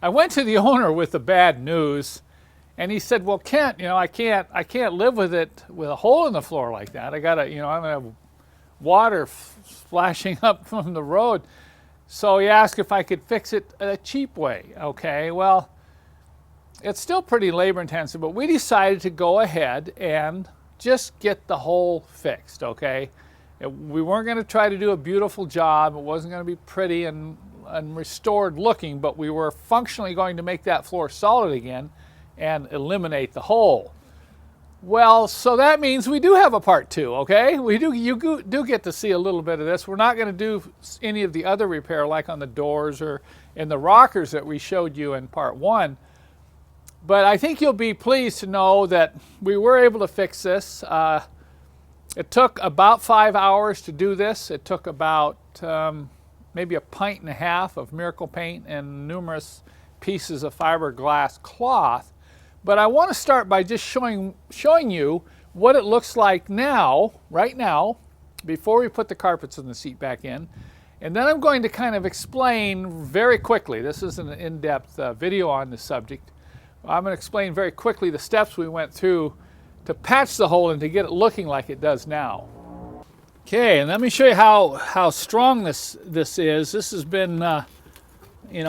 I went to the owner with the bad news, and he said, "Well, Kent, I can't live with it with a hole in the floor like that. I gotta, I'm gonna have water splashing up from the road." So he asked if I could fix it a cheap way. Okay, well, it's still pretty labor intensive, but we decided to go ahead and just get the hole fixed. Okay, we weren't going to try to do a beautiful job. It wasn't going to be pretty and restored looking, but we were functionally going to make that floor solid again and eliminate the hole. Well, so that means we do have a part two, okay? You do get to see a little bit of this. We're not going to do any of the other repair like on the doors or in the rockers that we showed you in part one. But I think you'll be pleased to know that we were able to fix this. It took about 5 hours to do this. It took about maybe 1.5 pints of Miracle Paint and numerous pieces of fiberglass cloth. But I want to start by just showing you what it looks like now, right now, before we put the carpets in the seat back in. And then I'm going to kind of explain very quickly. This isn't an in-depth video on the subject. I'm going to explain very quickly the steps we went through to patch the hole and to get it looking like it does now. Okay, and let me show you how strong this is. This has been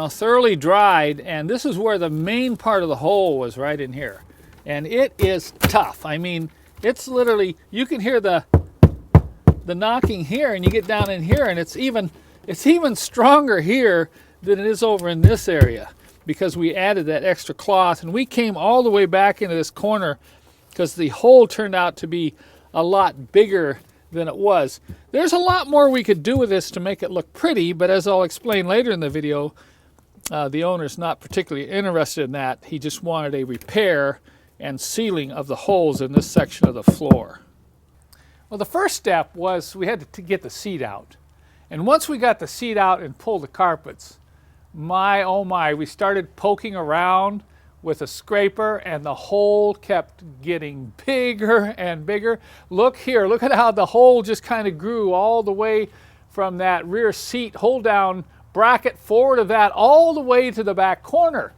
thoroughly dried, and this is where the main part of the hole was, right in here. And it is tough. I mean, it's literally, you can hear the knocking here, and you get down in here, and it's even stronger here than it is over in this area, because we added that extra cloth, and we came all the way back into this corner because the hole turned out to be a lot bigger than it was. There's a lot more we could do with this to make it look pretty, but as I'll explain later in the video, the owner's not particularly interested in that. He just wanted a repair and sealing of the holes in this section of the floor. Well, the first step was we had to get the seat out. And once we got the seat out and pulled the carpets, my oh my, we started poking around with a scraper, and the hole kept getting bigger and bigger. Look here, look at how the hole just kind of grew all the way from that rear seat hold down bracket forward of that all the way to the back corner.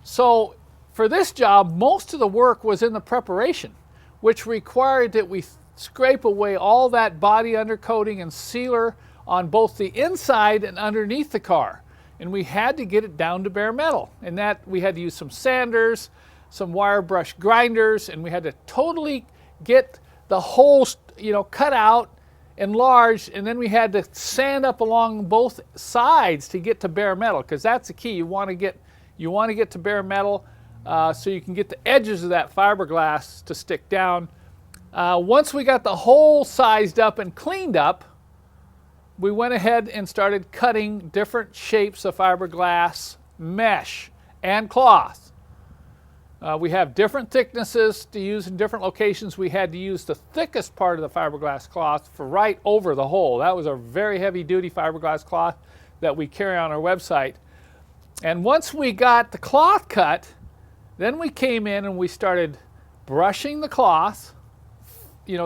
So for this job, most of the work was in the preparation, which required that we scrape away all that body undercoating and sealer on both the inside and underneath the car. And we had to get it down to bare metal. And that we had to use some sanders, some wire brush grinders, and we had to totally get the hole, cut out, enlarged, and then we had to sand up along both sides to get to bare metal, because that's the key. You want to get to bare metal so you can get the edges of that fiberglass to stick down. Once we got the hole sized up and cleaned up, we went ahead and started cutting different shapes of fiberglass, mesh, and cloth. We have different thicknesses to use in different locations. We had to use the thickest part of the fiberglass cloth for right over the hole. That was a very heavy-duty fiberglass cloth that we carry on our website. And once we got the cloth cut, then we came in and we started brushing the cloth,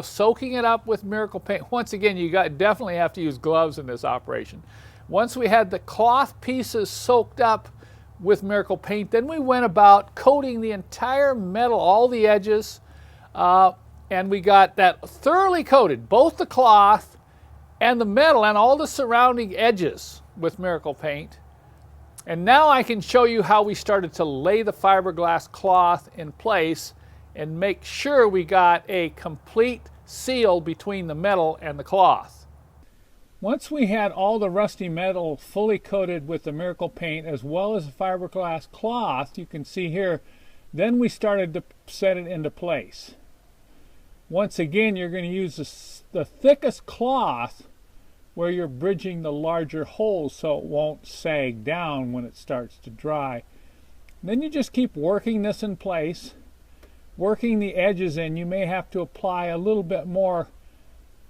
soaking it up with Miracle Paint. Once again, you definitely have to use gloves in this operation. Once we had the cloth pieces soaked up with Miracle Paint, then we went about coating the entire metal, all the edges, and we got that thoroughly coated, both the cloth and the metal and all the surrounding edges with Miracle Paint. And now I can show you how we started to lay the fiberglass cloth in place and make sure we got a complete seal between the metal and the cloth. Once we had all the rusty metal fully coated with the Miracle Paint as well as the fiberglass cloth, you can see here, then we started to set it into place. Once again, you're going to use the thickest cloth where you're bridging the larger holes so it won't sag down when it starts to dry. Then you just keep working this in place, working the edges in. You may have to apply a little bit more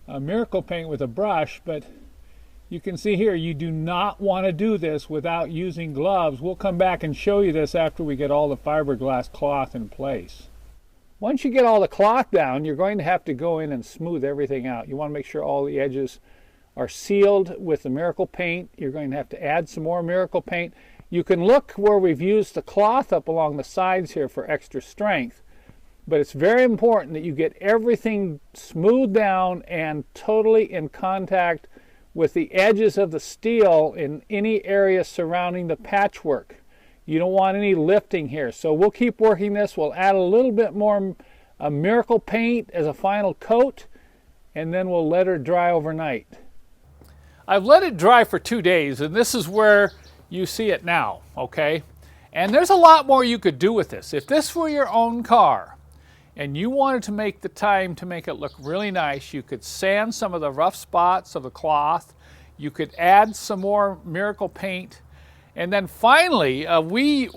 Miracle Paint with a brush, but you can see here you do not want to do this without using gloves. We'll come back and show you this after we get all the fiberglass cloth in place. Once you get all the cloth down, you're going to have to go in and smooth everything out. You want to make sure all the edges are sealed with the Miracle Paint. You're going to have to add some more Miracle Paint, You can look where we've used the cloth up along the sides here for extra strength, but it's very important that you get everything smoothed down and totally in contact with the edges of the steel in any area surrounding the patchwork. You don't want any lifting here. So we'll keep working this. We'll add a little bit more Miracle paint as a final coat, and then we'll let her dry overnight. I've let it dry for 2 days, and this is where you see it now, okay? And there's a lot more you could do with this. If this were your own car and you wanted to make the time to make it look really nice, you could sand some of the rough spots of the cloth, you could add some more Miracle paint, and then finally, we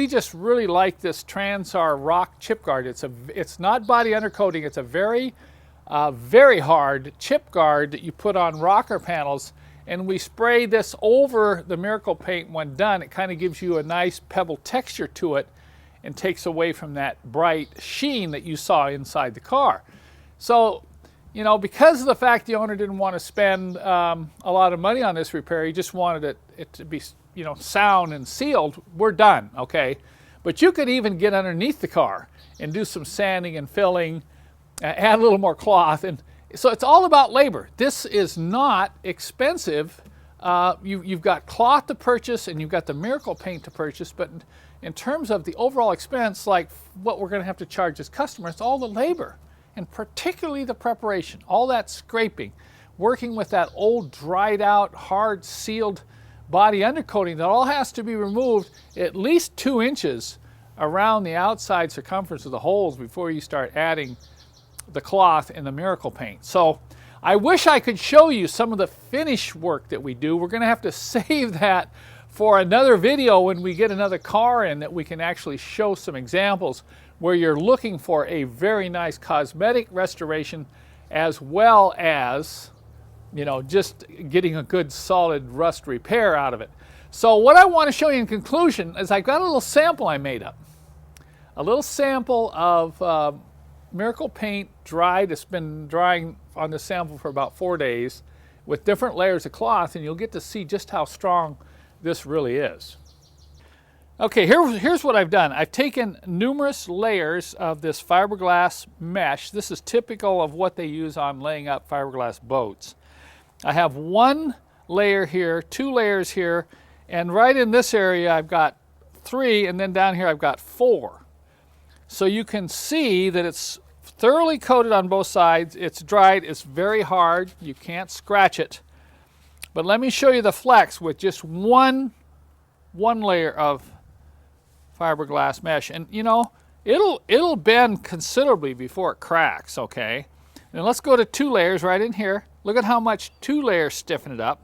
just really like this Transar rock chip guard. It's not body undercoating, it's a very hard chip guard that you put on rocker panels, and we spray this over the Miracle paint when done. It kind of gives you a nice pebble texture to it and takes away from that bright sheen that you saw inside the car. So, you know, because of the fact the owner didn't want to spend a lot of money on this repair, he just wanted it to be, you know, sound and sealed, we're done, okay? But you could even get underneath the car and do some sanding and filling, add a little more cloth, and so it's all about labor. This is not expensive. You've got cloth to purchase and you've got the Miracle paint to purchase, but in terms of the overall expense, like what we're gonna have to charge as customers, it's all the labor, and particularly the preparation, all that scraping, working with that old dried out, hard sealed body undercoating that all has to be removed at least 2 inches around the outside circumference of the holes before you start adding the cloth and the Miracle paint. So I wish I could show you some of the finish work that we do. We're going to have to save that for another video when we get another car in, that we can actually show some examples where you're looking for a very nice cosmetic restoration as well as, you know, just getting a good solid rust repair out of it. So what I want to show you in conclusion is I've got a little sample I made up. A little sample of Miracle paint dried. It's been drying on the sample for about 4 days with different layers of cloth, and you'll get to see just how strong this really is. Okay, here's what I've done. I've taken numerous layers of this fiberglass mesh. This is typical of what they use on laying up fiberglass boats. I have 1 layer here, 2 layers here, and right in this area I've got 3, and then down here I've got 4. So you can see that it's thoroughly coated on both sides. It's dried, it's very hard, you can't scratch it. But let me show you the flex with just one layer of fiberglass mesh. And you know, it'll bend considerably before it cracks, okay? And let's go to 2 layers right in here. Look at how much 2 layers stiffen it up.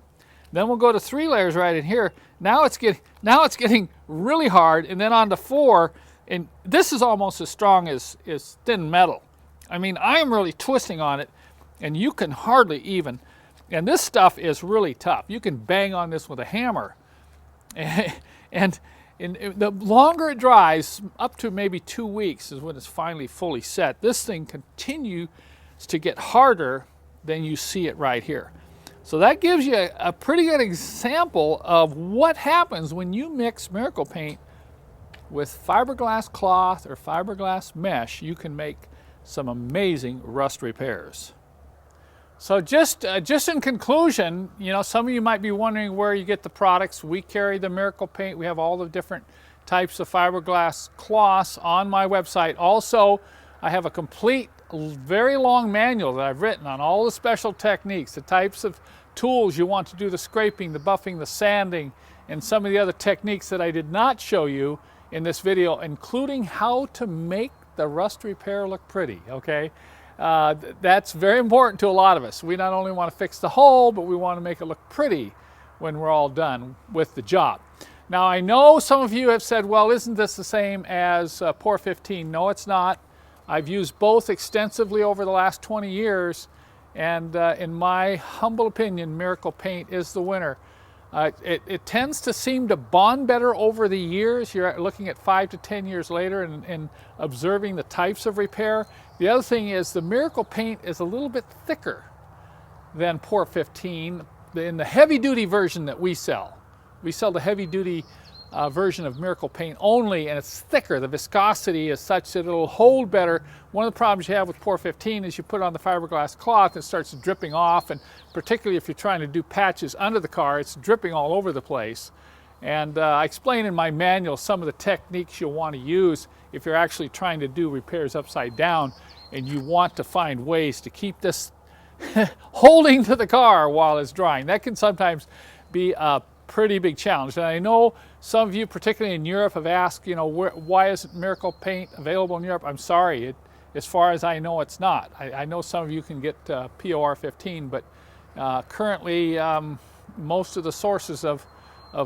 Then we'll go to 3 layers right in here. Now it's getting really hard, and then on to 4, and this is almost as strong as thin metal. I mean, I am really twisting on it, and you can hardly even, and this stuff is really tough. You can bang on this with a hammer. And the longer it dries, up to maybe 2 weeks is when it's finally fully set, this thing continues to get harder than you see it right here. So that gives you a pretty good example of what happens when you mix Miracle paint with fiberglass cloth or fiberglass mesh. You can make some amazing rust repairs. So just in conclusion, you know, some of you might be wondering where you get the products. We carry the Miracle paint. We have all the different types of fiberglass cloths on my website. Also, I have a complete, very long manual that I've written on all the special techniques, the types of tools you want to do the scraping, the buffing, the sanding, and some of the other techniques that I did not show you in this video, including how to make the rust repair look pretty, okay? That's very important to a lot of us. We not only want to fix the hole, but we want to make it look pretty when we're all done with the job. Now, I know some of you have said, well, isn't this the same as POR 15? No, it's not. I've used both extensively over the last 20 years, and in my humble opinion, Miracle paint is the winner. It tends to seem to bond better over the years. You're looking at 5 to 10 years later and observing the types of repair. The other thing is the Miracle paint is a little bit thicker than POR 15 in the heavy-duty version that we sell. We sell the heavy-duty version of Miracle Paint only, and it's thicker. The viscosity is such that it'll hold better. One of the problems you have with Pour 15 is you put on the fiberglass cloth, it starts dripping off, and particularly if you're trying to do patches under the car, it's dripping all over the place. And I explain in my manual some of the techniques you'll want to use if you're actually trying to do repairs upside down and you want to find ways to keep this holding to the car while it's drying. That can sometimes be a pretty big challenge. And I know some of you, particularly in Europe, have asked, you know, why isn't Miracle Paint available in Europe? I'm sorry, as far as I know, it's not. I know some of you can get POR 15, but currently most of the sources of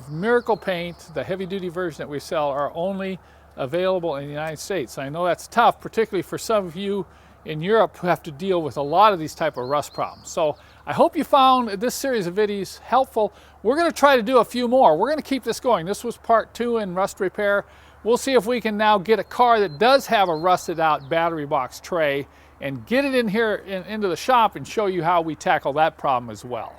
Miracle Paint, the heavy-duty version that we sell, are only available in the United States. I know that's tough, particularly for some of you in Europe who have to deal with a lot of these type of rust problems. So I hope you found this series of videos helpful. We're going to try to do a few more. We're going to keep this going. This was part 2 in rust repair. We'll see if we can now get a car that does have a rusted out battery box tray and get it in here into the shop and show you how we tackle that problem as well.